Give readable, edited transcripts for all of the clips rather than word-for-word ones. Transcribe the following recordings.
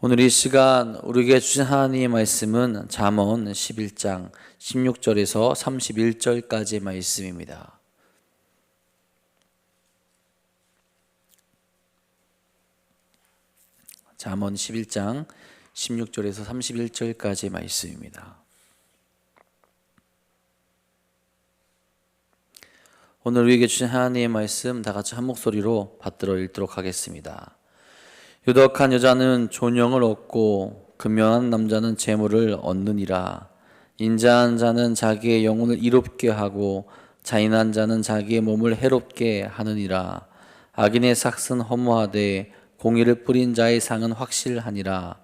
오늘 이 시간 우리에게 주신 하나님의 말씀은 잠언 11장 16절에서 31절까지의 말씀입니다. 잠언 11장 16절에서 31절까지의 말씀입니다. 오늘 우리에게 주신 하나님의 말씀 다 같이 한 목소리로 받들어 읽도록 하겠습니다. 유덕한 여자는 존영을 얻고 근면한 남자는 재물을 얻느니라. 인자한 자는 자기의 영혼을 이롭게 하고 잔인한 자는 자기의 몸을 해롭게 하느니라. 악인의 삭은 허무하되 공의를 뿌린 자의 상은 확실하니라.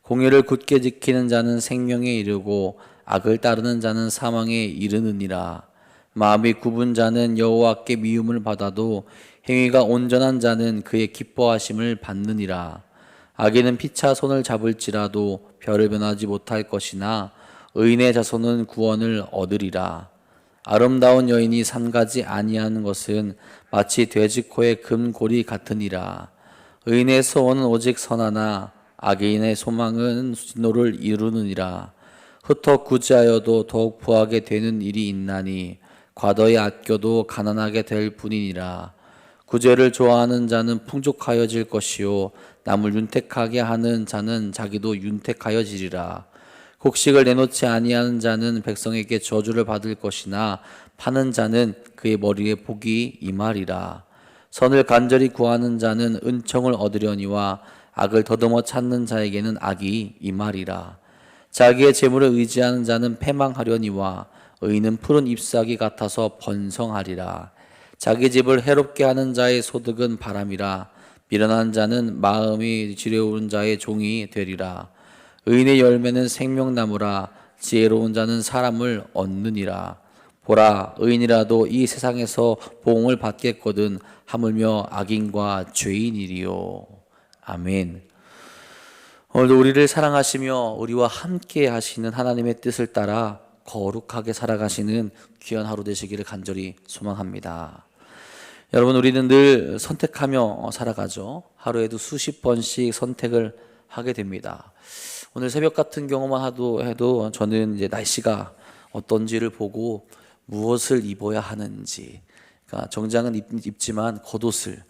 공의를 굳게 지키는 자는 생명에 이르고 악을 따르는 자는 사망에 이르느니라. 마음이 굽은 자는 여호와께 미움을 받아도 행위가 온전한 자는 그의 기뻐하심을 받느니라. 악인은 피차 손을 잡을지라도 별을 변하지 못할 것이나 의인의 자손은 구원을 얻으리라. 아름다운 여인이 삼가지 아니하는 것은 마치 돼지코의 금고리 같으니라. 의인의 소원은 오직 선하나 악인의 소망은 진노를 이루느니라. 흩어 구제하여도 더욱 부하게 되는 일이 있나니 과도히 아껴도 가난하게 될 뿐이니라. 구제를 좋아하는 자는 풍족하여질 것이요 남을 윤택하게 하는 자는 자기도 윤택하여지리라. 곡식을 내놓지 아니하는 자는 백성에게 저주를 받을 것이나 파는 자는 그의 머리에 복이 임하리라. 선을 간절히 구하는 자는 은총을 얻으려니와 악을 더듬어 찾는 자에게는 악이 임하리라. 자기의 재물을 의지하는 자는 패망하려니와 의인은 푸른 잎사귀 같아서 번성하리라. 자기 집을 해롭게 하는 자의 소득은 바람이라. 미련한 자는 마음이 지레오른 자의 종이 되리라. 의인의 열매는 생명나무라. 지혜로운 자는 사람을 얻느니라. 보라, 의인이라도 이 세상에서 보응을 받겠거든 하물며 악인과 죄인이리요. 아멘. 오늘도 우리를 사랑하시며 우리와 함께 하시는 하나님의 뜻을 따라 거룩하게 살아가시는 귀한 하루 되시기를 간절히 소망합니다. 여러분, 우리는 늘 선택하며 살아가죠. 하루에도 수십 번씩 선택을 하게 됩니다. 오늘 새벽 같은 경우만 해도 저는 이제 날씨가 어떤지를 보고 무엇을 입어야 하는지, 그러니까 정장은 입지만 겉옷을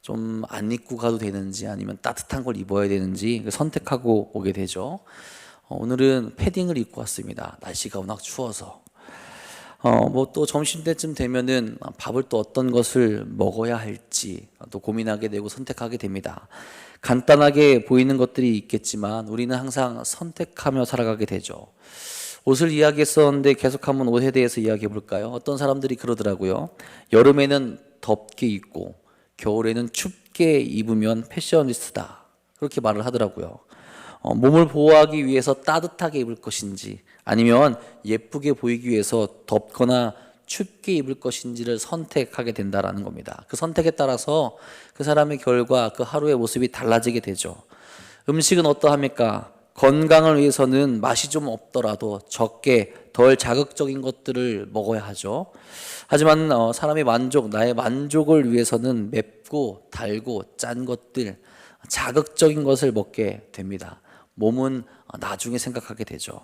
좀 안 입고 가도 되는지 아니면 따뜻한 걸 입어야 되는지 선택하고 오게 되죠. 오늘은 패딩을 입고 왔습니다. 날씨가 워낙 추워서. 또 점심때쯤 되면은 밥을 또 어떤 것을 먹어야 할지 또 고민하게 되고 선택하게 됩니다. 간단하게 보이는 것들이 있겠지만 우리는 항상 선택하며 살아가게 되죠. 옷을 이야기했었는데 계속 한번 옷에 대해서 이야기해 볼까요? 어떤 사람들이 그러더라고요. 여름에는 덥게 입고 겨울에는 춥게 입으면 패셔니스트다, 그렇게 말을 하더라고요. 몸을 보호하기 위해서 따뜻하게 입을 것인지 아니면 예쁘게 보이기 위해서 덥거나 춥게 입을 것인지를 선택하게 된다라는 겁니다. 그 선택에 따라서 그 사람의 결과, 그 하루의 모습이 달라지게 되죠. 음식은 어떠합니까? 건강을 위해서는 맛이 좀 없더라도 적게 덜 자극적인 것들을 먹어야 하죠. 하지만 사람의 만족, 나의 만족을 위해서는 맵고 달고 짠 것들, 자극적인 것을 먹게 됩니다. 몸은 나중에 생각하게 되죠.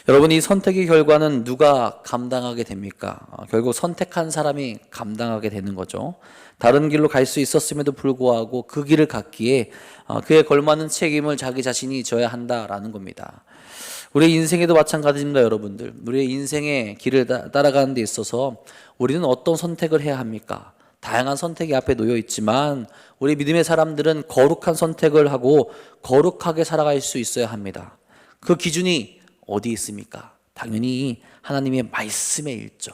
여러분, 이 선택의 결과는 누가 감당하게 됩니까? 결국 선택한 사람이 감당하게 되는 거죠. 다른 길로 갈 수 있었음에도 불구하고 그 길을 갔기에 그에 걸맞는 책임을 자기 자신이 져야 한다라는 겁니다. 우리의 인생에도 마찬가지입니다, 여러분들. 우리의 인생의 길을 따라가는 데 있어서 우리는 어떤 선택을 해야 합니까? 다양한 선택이 앞에 놓여 있지만 우리 믿음의 사람들은 거룩한 선택을 하고 거룩하게 살아갈 수 있어야 합니다. 그 기준이 어디 있습니까? 당연히 하나님의 말씀에 있죠.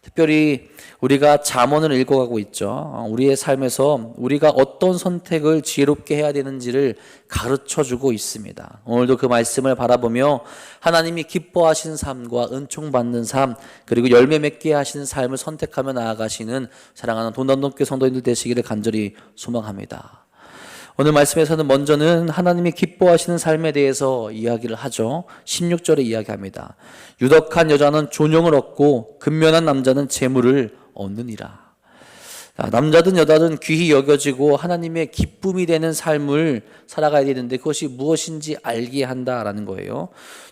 특별히 우리가 잠언을 읽어가고 있죠. 우리의 삶에서 우리가 어떤 선택을 지혜롭게 해야 되는지를 가르쳐주고 있습니다. 오늘도 그 말씀을 바라보며 하나님이 기뻐하시는 삶과 은총받는 삶, 그리고 열매 맺게 하시는 삶을 선택하며 나아가시는 사랑하는 돈단동교회 성도님들 되시기를 간절히 소망합니다. 오늘 말씀에서는 먼저는 하나님이 기뻐하시는 삶에 대해서 이야기를 하죠. 16절에 이야기합니다. 유덕한 여자는 존영을 얻고 근면한 남자는 재물을 얻느니라. 남자든 여자든 귀히 여겨지고 하나님의 기쁨이 되는 삶을 살아가야 되는데 그것이 무엇인지 알게 한다라는 거예요.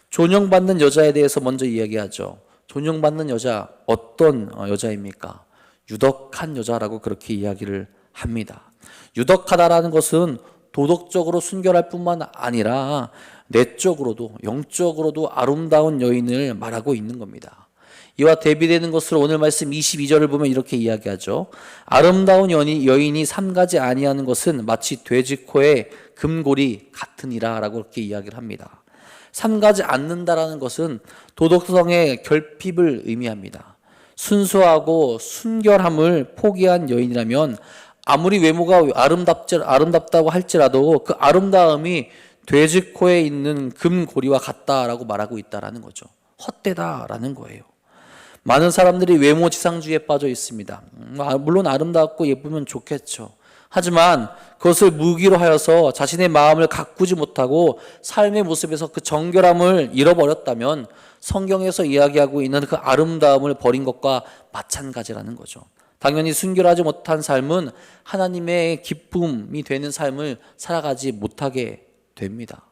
존영받는 여자에 대해서 먼저 이야기하죠. 존영받는 여자, 어떤 여자입니까? 유덕한 여자라고 그렇게 이야기를 합니다. 유덕하다라는 것은 도덕적으로 순결할 뿐만 아니라 내적으로도 영적으로도 아름다운 여인을 말하고 있는 겁니다. 이와 대비되는 것으로 오늘 말씀 22절을 보면 이렇게 이야기하죠. 아름다운 여인이 삼가지 아니하는 것은 마치 돼지코의 금골이 같으니라 라고 그렇게 이야기를 합니다. 삼가지 않는다라는 것은 도덕성의 결핍을 의미합니다. 순수하고 순결함을 포기한 여인이라면 아무리 외모가 아름답다고 할지라도 그 아름다움이 돼지코에 있는 금고리와 같다라고 말하고 있다라는 거죠. 헛되다라는 거예요. 많은 사람들이 외모지상주의에 빠져 있습니다. 물론 아름답고 예쁘면 좋겠죠. 하지만 그것을 무기로 하여서 자신의 마음을 가꾸지 못하고 삶의 모습에서 그 정결함을 잃어버렸다면 성경에서 이야기하고 있는 그 아름다움을 버린 것과 마찬가지라는 거죠. 당연히 순결하지 못한 삶은 하나님의 기쁨이 되는 삶을 살아가지 못하게 됩니다.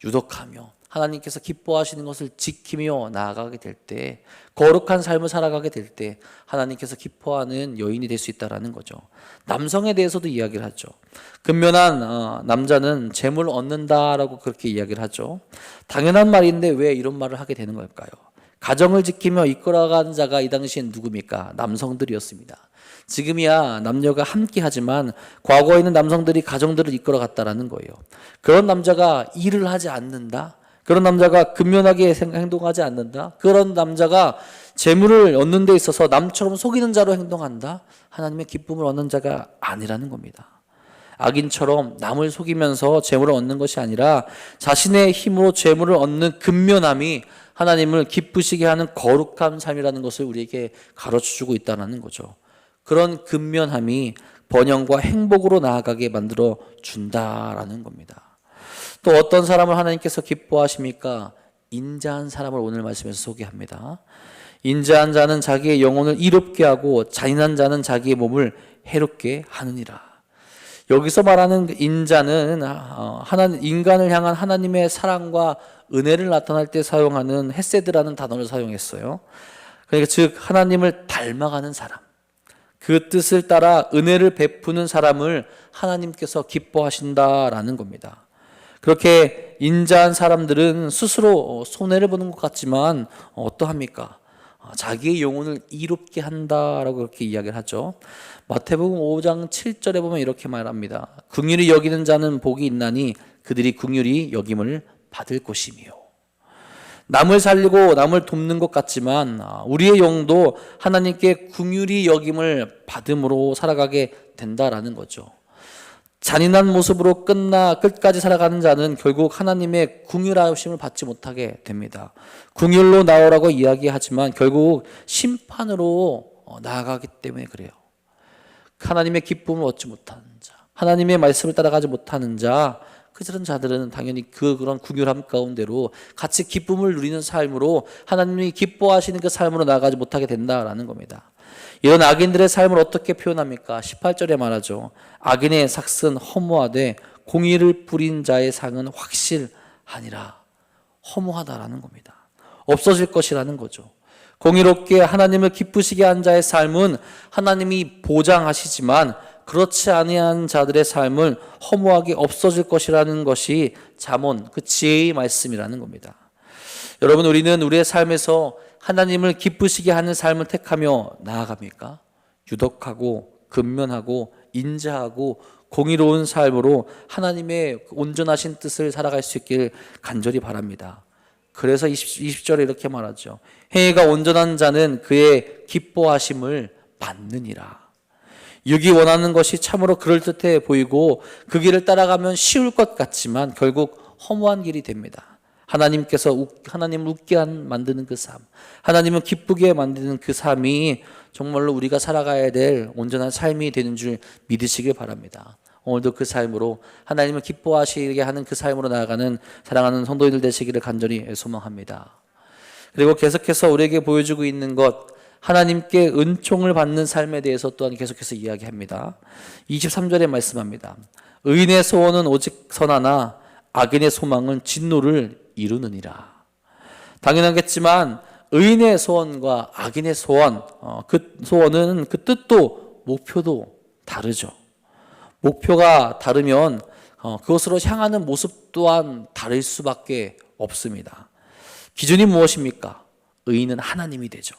유독하며 하나님께서 기뻐하시는 것을 지키며 나아가게 될 때, 거룩한 삶을 살아가게 될 때 하나님께서 기뻐하는 여인이 될 수 있다는 거죠. 남성에 대해서도 이야기를 하죠. 근면한 남자는 재물을 얻는다라고 그렇게 이야기를 하죠. 당연한 말인데 왜 이런 말을 하게 되는 걸까요? 가정을 지키며 이끌어가는 자가 이 당시엔 누굽니까? 남성들이었습니다. 지금이야 남녀가 함께 하지만 과거에는 남성들이 가정들을 이끌어갔다라는 거예요. 그런 남자가 일을 하지 않는다? 그런 남자가 근면하게 행동하지 않는다? 그런 남자가 재물을 얻는 데 있어서 남처럼 속이는 자로 행동한다? 하나님의 기쁨을 얻는 자가 아니라는 겁니다. 악인처럼 남을 속이면서 재물을 얻는 것이 아니라 자신의 힘으로 재물을 얻는 근면함이 하나님을 기쁘시게 하는 거룩한 삶이라는 것을 우리에게 가르쳐주고 있다는 거죠. 그런 근면함이 번영과 행복으로 나아가게 만들어 준다라는 겁니다. 또 어떤 사람을 하나님께서 기뻐하십니까? 인자한 사람을 오늘 말씀에서 소개합니다. 인자한 자는 자기의 영혼을 이롭게 하고 잔인한 자는 자기의 몸을 해롭게 하느니라. 여기서 말하는 인자는 인간을 향한 하나님의 사랑과 은혜를 나타날 때 사용하는 헤세드라는 단어를 사용했어요. 그러니까 즉 하나님을 닮아가는 사람, 그 뜻을 따라 은혜를 베푸는 사람을 하나님께서 기뻐하신다라는 겁니다. 그렇게 인자한 사람들은 스스로 손해를 보는 것 같지만 어떠합니까? 자기의 영혼을 이롭게 한다라고 그렇게 이야기를 하죠. 마태복음 5장 7절에 보면 이렇게 말합니다. 긍휼히 여기는 자는 복이 있나니 그들이 긍휼히 여김을 받을 것이며. 남을 살리고 남을 돕는 것 같지만 우리의 영도 하나님께 긍휼히 여김을 받음으로 살아가게 된다라는 거죠. 잔인한 모습으로 끝까지 살아가는 자는 결국 하나님의 긍휼하심을 받지 못하게 됩니다. 긍휼로 나오라고 이야기하지만 결국 심판으로 나아가기 때문에 그래요. 하나님의 기쁨을 얻지 못하는 자, 하나님의 말씀을 따라가지 못하는 자, 그런 자들은 당연히 그런 긍휼함 가운데로 같이 기쁨을 누리는 삶으로 하나님이 기뻐하시는 그 삶으로 나아가지 못하게 된다라는 겁니다. 이런 악인들의 삶을 어떻게 표현합니까? 18절에 말하죠. 악인의 삭은 허무하되 공의를 부린 자의 상은 확실하니라. 허무하다라는 겁니다. 없어질 것이라는 거죠. 공의롭게 하나님을 기쁘시게 한 자의 삶은 하나님이 보장하시지만 그렇지 아니한 자들의 삶은 허무하게 없어질 것이라는 것이 잠언, 그 지혜의 말씀이라는 겁니다. 여러분, 우리는 우리의 삶에서 하나님을 기쁘시게 하는 삶을 택하며 나아갑니까? 유덕하고 근면하고 인자하고 공의로운 삶으로 하나님의 온전하신 뜻을 살아갈 수 있길 간절히 바랍니다. 그래서 20절에 이렇게 말하죠. 행위가 온전한 자는 그의 기뻐하심을 받느니라. 육이 원하는 것이 참으로 그럴듯해 보이고 그 길을 따라가면 쉬울 것 같지만 결국 허무한 길이 됩니다. 하나님을 웃게 만드는 그 삶, 하나님을 기쁘게 만드는 그 삶이 정말로 우리가 살아가야 될 온전한 삶이 되는 줄 믿으시길 바랍니다. 오늘도 그 삶으로 하나님을 기뻐하시게 하는 그 삶으로 나아가는 사랑하는 성도인들 되시기를 간절히 소망합니다. 그리고 계속해서 우리에게 보여주고 있는 것, 하나님께 은총을 받는 삶에 대해서 또한 계속해서 이야기합니다. 23절에 말씀합니다. 의인의 소원은 오직 선하나 악인의 소망은 진노를 이루느니라. 당연하겠지만 의인의 소원과 악인의 소원, 그 소원은 그 뜻도 목표도 다르죠. 목표가 다르면 그것으로 향하는 모습 또한 다를 수밖에 없습니다. 기준이 무엇입니까? 의인은 하나님이 되죠.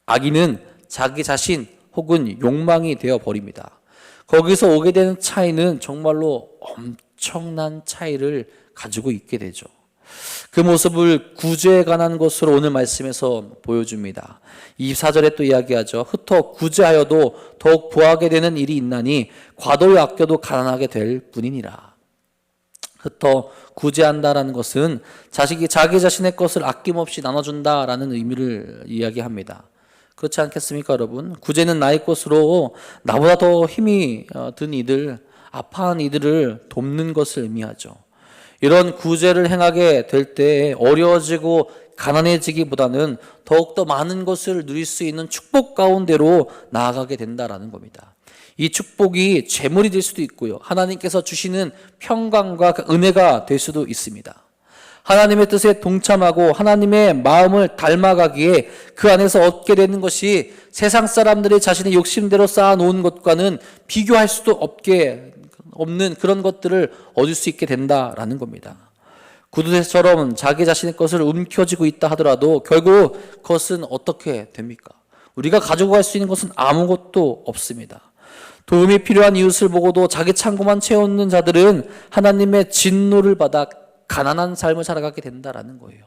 악인은 자기 자신 혹은 욕망이 되어버립니다. 거기서 오게 되는 차이는 정말로 엄청난 차이를 가지고 있게 되죠. 그 모습을 구제에 관한 것으로 오늘 말씀에서 보여줍니다. 24절에 또 이야기하죠. 흩어 구제하여도 더욱 부하게 되는 일이 있나니 과도히 아껴도 가난하게 될 뿐이니라. 흩어 구제한다라는 것은 자기 자신의 것을 아낌없이 나눠준다라는 의미를 이야기합니다. 그렇지 않겠습니까, 여러분? 구제는 나의 것으로 나보다 더 힘이 든 이들, 아파한 이들을 돕는 것을 의미하죠. 이런 구제를 행하게 될 때 어려워지고 가난해지기보다는 더욱더 많은 것을 누릴 수 있는 축복 가운데로 나아가게 된다라는 겁니다. 이 축복이 재물이 될 수도 있고요. 하나님께서 주시는 평강과 은혜가 될 수도 있습니다. 하나님의 뜻에 동참하고 하나님의 마음을 닮아가기에 그 안에서 얻게 되는 것이 세상 사람들이 자신의 욕심대로 쌓아놓은 것과는 비교할 수도 없는 그런 것들을 얻을 수 있게 된다라는 겁니다. 구두쇠처럼 자기 자신의 것을 움켜쥐고 있다 하더라도 결국 그것은 어떻게 됩니까? 우리가 가지고 갈 수 있는 것은 아무것도 없습니다. 도움이 필요한 이웃을 보고도 자기 창고만 채우는 자들은 하나님의 진노를 받아 가난한 삶을 살아가게 된다라는 거예요.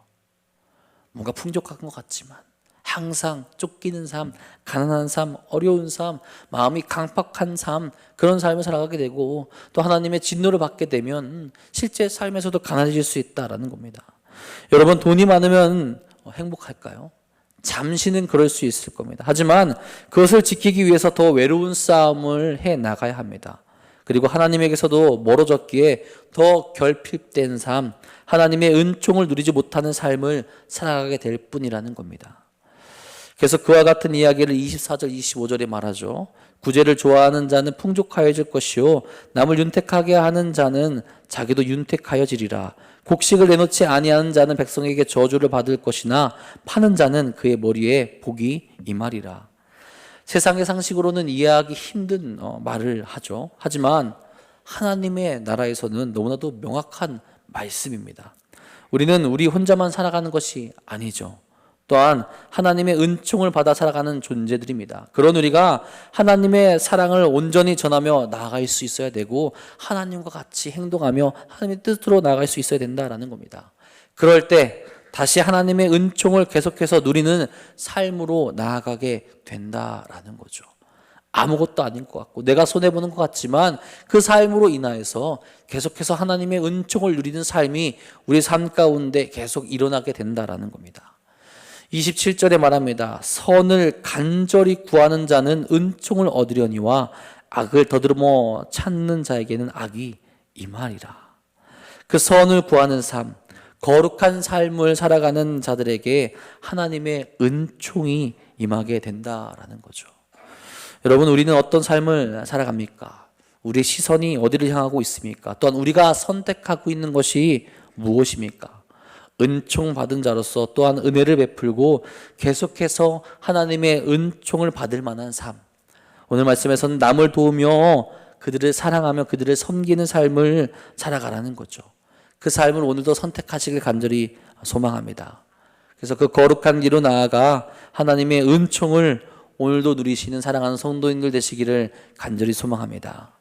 뭔가 풍족한 것 같지만 항상 쫓기는 삶, 가난한 삶, 어려운 삶, 마음이 강팍한 삶, 그런 삶을 살아가게 되고 또 하나님의 진노를 받게 되면 실제 삶에서도 가난해질 수 있다라는 겁니다. 여러분, 돈이 많으면 행복할까요? 잠시는 그럴 수 있을 겁니다. 하지만 그것을 지키기 위해서 더 외로운 싸움을 해 나가야 합니다. 그리고 하나님에게서도 멀어졌기에 더 결핍된 삶, 하나님의 은총을 누리지 못하는 삶을 살아가게 될 뿐이라는 겁니다. 그래서 그와 같은 이야기를 24절, 25절에 말하죠. 구제를 좋아하는 자는 풍족하여질 것이요 남을 윤택하게 하는 자는 자기도 윤택하여지리라. 곡식을 내놓지 아니하는 자는 백성에게 저주를 받을 것이나 파는 자는 그의 머리에 복이 임하리라. 세상의 상식으로는 이해하기 힘든 말을 하죠. 하지만 하나님의 나라에서는 너무나도 명확한 말씀입니다. 우리는 우리 혼자만 살아가는 것이 아니죠. 또한 하나님의 은총을 받아 살아가는 존재들입니다. 그런 우리가 하나님의 사랑을 온전히 전하며 나아갈 수 있어야 되고 하나님과 같이 행동하며 하나님의 뜻으로 나아갈 수 있어야 된다라는 겁니다. 그럴 때 다시 하나님의 은총을 계속해서 누리는 삶으로 나아가게 된다라는 거죠. 아무것도 아닌 것 같고 내가 손해보는 것 같지만 그 삶으로 인하여서 계속해서 하나님의 은총을 누리는 삶이 우리 삶 가운데 계속 일어나게 된다라는 겁니다. 27절에 말합니다. 선을 간절히 구하는 자는 은총을 얻으려니와 악을 더듬어 찾는 자에게는 악이 임하리라. 그 선을 구하는 삶, 거룩한 삶을 살아가는 자들에게 하나님의 은총이 임하게 된다라는 거죠. 여러분, 우리는 어떤 삶을 살아갑니까? 우리의 시선이 어디를 향하고 있습니까? 또한 우리가 선택하고 있는 것이 무엇입니까? 은총 받은 자로서 또한 은혜를 베풀고 계속해서 하나님의 은총을 받을 만한 삶. 오늘 말씀에서는 남을 도우며 그들을 사랑하며 그들을 섬기는 삶을 살아가라는 거죠. 그 삶을 오늘도 선택하시길 간절히 소망합니다. 그래서 그 거룩한 길로 나아가 하나님의 은총을 오늘도 누리시는 사랑하는 성도인들 되시기를 간절히 소망합니다.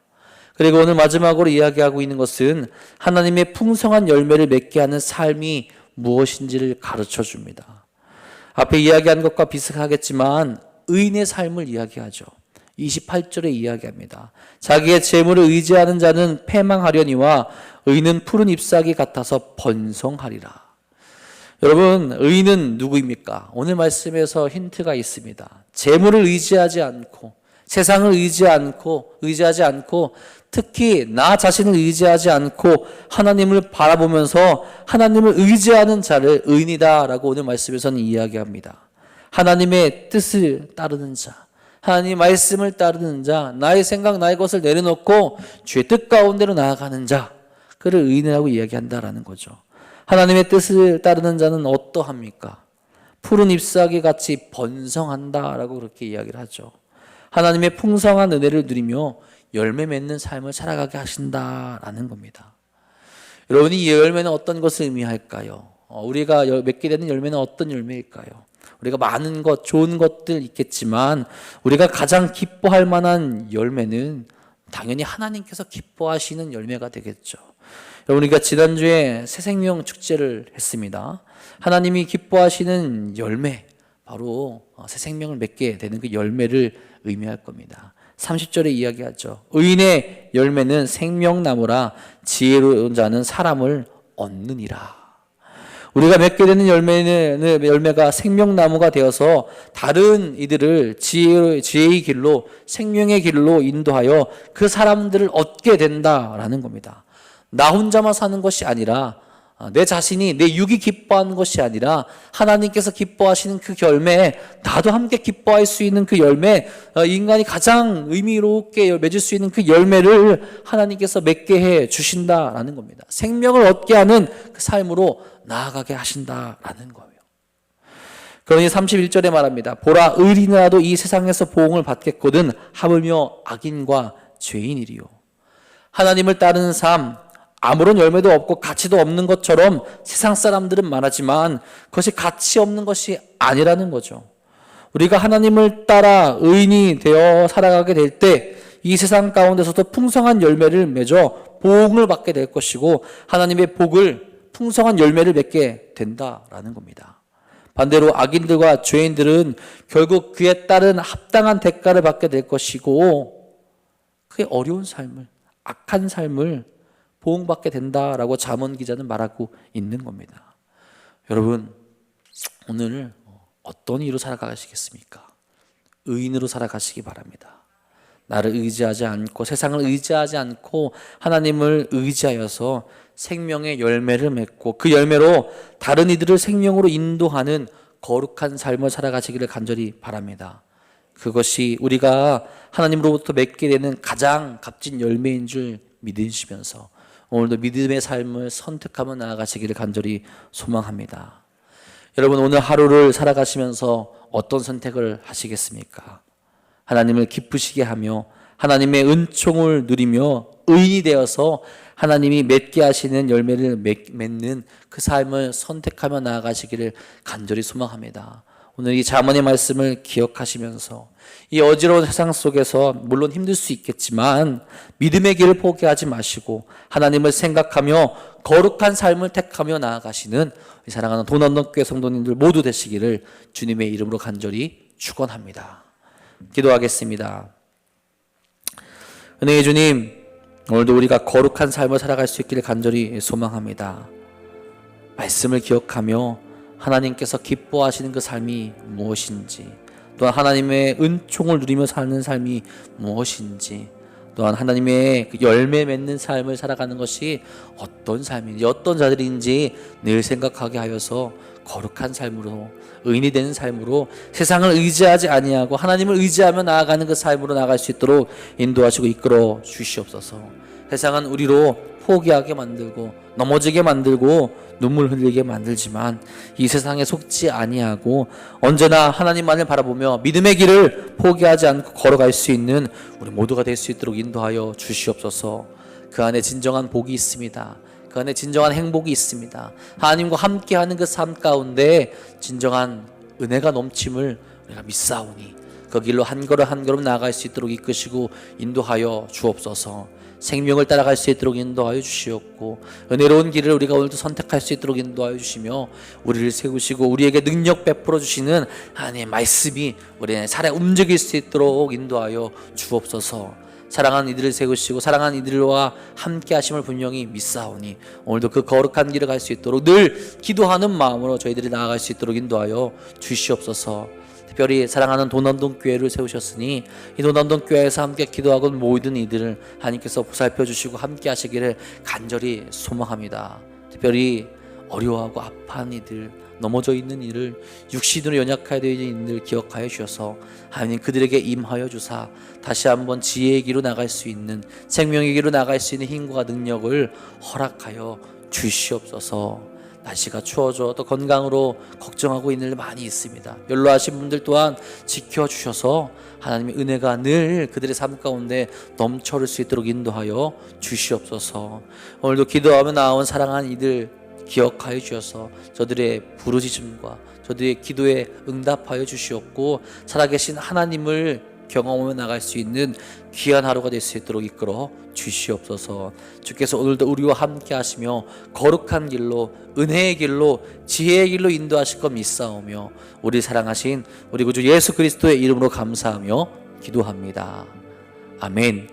그리고 오늘 마지막으로 이야기하고 있는 것은 하나님의 풍성한 열매를 맺게 하는 삶이 무엇인지를 가르쳐 줍니다. 앞에 이야기한 것과 비슷하겠지만 의인의 삶을 이야기하죠. 28절에 이야기합니다. 자기의 재물을 의지하는 자는 패망하려니와 의인은 푸른 잎사귀 같아서 번성하리라. 여러분, 의인은 누구입니까? 오늘 말씀에서 힌트가 있습니다. 재물을 의지하지 않고 세상을 의지하지 않고 특히 나 자신을 의지하지 않고 하나님을 바라보면서 하나님을 의지하는 자를 의인이다라고 오늘 말씀에서는 이야기합니다. 하나님의 뜻을 따르는 자, 하나님의 말씀을 따르는 자, 나의 생각, 나의 것을 내려놓고 주의 뜻 가운데로 나아가는 자, 그를 의인이라고 이야기한다라는 거죠. 하나님의 뜻을 따르는 자는 어떠합니까? 푸른 잎사귀 같이 번성한다라고 그렇게 이야기를 하죠. 하나님의 풍성한 은혜를 누리며 열매 맺는 삶을 살아가게 하신다라는 겁니다. 여러분, 이 열매는 어떤 것을 의미할까요? 우리가 맺게 되는 열매는 어떤 열매일까요? 우리가 많은 것, 좋은 것들 있겠지만 우리가 가장 기뻐할 만한 열매는 당연히 하나님께서 기뻐하시는 열매가 되겠죠. 여러분, 우리가 지난주에 새생명 축제를 했습니다. 하나님이 기뻐하시는 열매, 바로 새생명을 맺게 되는 그 열매를 의미할 겁니다. 30절에 이야기하죠. 의인의 열매는 생명나무라 지혜로운 자는 사람을 얻느니라. 우리가 맺게 되는 열매가 생명나무가 되어서 다른 이들을 지혜의 길로, 생명의 길로 인도하여 그 사람들을 얻게 된다라는 겁니다. 나 혼자만 사는 것이 아니라, 내 자신이, 내 육이 기뻐하는 것이 아니라 하나님께서 기뻐하시는 그 열매, 나도 함께 기뻐할 수 있는 그 열매, 인간이 가장 의미롭게 맺을 수 있는 그 열매를 하나님께서 맺게 해 주신다라는 겁니다. 생명을 얻게 하는 그 삶으로 나아가게 하신다라는 거예요. 그러니 31절에 말합니다. 보라, 의인이라도 이 세상에서 보응을 받겠거든 하물며 악인과 죄인이리요. 하나님을 따르는 삶, 아무런 열매도 없고 가치도 없는 것처럼 세상 사람들은 말하지만 그것이 가치 없는 것이 아니라는 거죠. 우리가 하나님을 따라 의인이 되어 살아가게 될 때 이 세상 가운데서도 풍성한 열매를 맺어 보응을 받게 될 것이고 하나님의 복을, 풍성한 열매를 맺게 된다라는 겁니다. 반대로 악인들과 죄인들은 결국 그에 따른 합당한 대가를 받게 될 것이고 그의 어려운 삶을, 악한 삶을 보응받게 된다라고 잠언 기자는 말하고 있는 겁니다. 여러분, 오늘 어떤 이로 살아가시겠습니까? 의인으로 살아가시기 바랍니다. 나를 의지하지 않고 세상을 의지하지 않고 하나님을 의지하여서 생명의 열매를 맺고 그 열매로 다른 이들을 생명으로 인도하는 거룩한 삶을 살아가시기를 간절히 바랍니다. 그것이 우리가 하나님으로부터 맺게 되는 가장 값진 열매인 줄 믿으시면서 오늘도 믿음의 삶을 선택하며 나아가시기를 간절히 소망합니다. 여러분, 오늘 하루를 살아가시면서 어떤 선택을 하시겠습니까? 하나님을 기쁘시게 하며 하나님의 은총을 누리며 의인이 되어서 하나님이 맺게 하시는 열매를 맺는 그 삶을 선택하며 나아가시기를 간절히 소망합니다. 오늘 이 잠언의 말씀을 기억하시면서 이 어지러운 세상 속에서 물론 힘들 수 있겠지만 믿음의 길을 포기하지 마시고 하나님을 생각하며 거룩한 삶을 택하며 나아가시는 사랑하는 돈언덕교회 성도님들 모두 되시기를 주님의 이름으로 간절히 축원합니다. 기도하겠습니다. 은혜의 주님, 오늘도 우리가 거룩한 삶을 살아갈 수 있기를 간절히 소망합니다. 말씀을 기억하며 하나님께서 기뻐하시는 그 삶이 무엇인지, 또한 하나님의 은총을 누리며 사는 삶이 무엇인지, 또한 하나님의 그 열매 맺는 삶을 살아가는 것이 어떤 삶인지, 어떤 자들인지 늘 생각하게 하여서 거룩한 삶으로, 의인이 되는 삶으로 세상을 의지하지 아니하고 하나님을 의지하며 나아가는 그 삶으로 나아갈 수 있도록 인도하시고 이끌어 주시옵소서. 세상은 우리로 포기하게 만들고 넘어지게 만들고 눈물 흘리게 만들지만 이 세상에 속지 아니하고 언제나 하나님만을 바라보며 믿음의 길을 포기하지 않고 걸어갈 수 있는 우리 모두가 될 수 있도록 인도하여 주시옵소서. 그 안에 진정한 복이 있습니다. 그 안에 진정한 행복이 있습니다. 하나님과 함께하는 그 삶 가운데 진정한 은혜가 넘침을 우리가 믿사오니 그 길로 한 걸음 한 걸음 나아갈 수 있도록 이끄시고 인도하여 주옵소서. 생명을 따라갈 수 있도록 인도하여 주시옵고 은혜로운 길을 우리가 오늘도 선택할 수 있도록 인도하여 주시며 우리를 세우시고 우리에게 능력 베풀어 주시는 하나님의 말씀이 우리의 살에 움직일 수 있도록 인도하여 주옵소서. 사랑하는 이들을 세우시고 사랑하는 이들과 함께 하심을 분명히 믿사오니 오늘도 그 거룩한 길을 갈 수 있도록 늘 기도하는 마음으로 저희들이 나아갈 수 있도록 인도하여 주시옵소서. 특별히 사랑하는 돈언동교회를 세우셨으니 이 돈언동교회에서 함께 기도하고 모이던 이들을 하나님께서 보살펴 주시고 함께 하시기를 간절히 소망합니다. 특별히 어려워하고 아파하는 이들, 넘어져 있는 이를, 육신으로 연약하여 있는 이들 기억하여 주셔서 하나님 그들에게 임하여 주사 다시 한번 지혜의 길로 나갈 수 있는, 생명의 길로 나갈 수 있는 힘과 능력을 허락하여 주시옵소서. 날씨가 추워져 또 건강으로 걱정하고 있는 일 많이 있습니다. 연로하신 분들 또한 지켜주셔서 하나님의 은혜가 늘 그들의 삶 가운데 넘쳐올 수 있도록 인도하여 주시옵소서. 오늘도 기도하며 나온 사랑하는 이들 기억하여 주셔서 저들의 부르짖음과 저들의 기도에 응답하여 주시옵고 살아계신 하나님을 경험하며 나갈 수 있는 귀한 하루가 될 수 있도록 이끌어 주시옵소서. 주께서 오늘도 우리와 함께 하시며 거룩한 길로, 은혜의 길로, 지혜의 길로 인도하실 것 믿사오며 우리 사랑하신 우리 구주 예수 그리스도의 이름으로 감사하며 기도합니다. 아멘.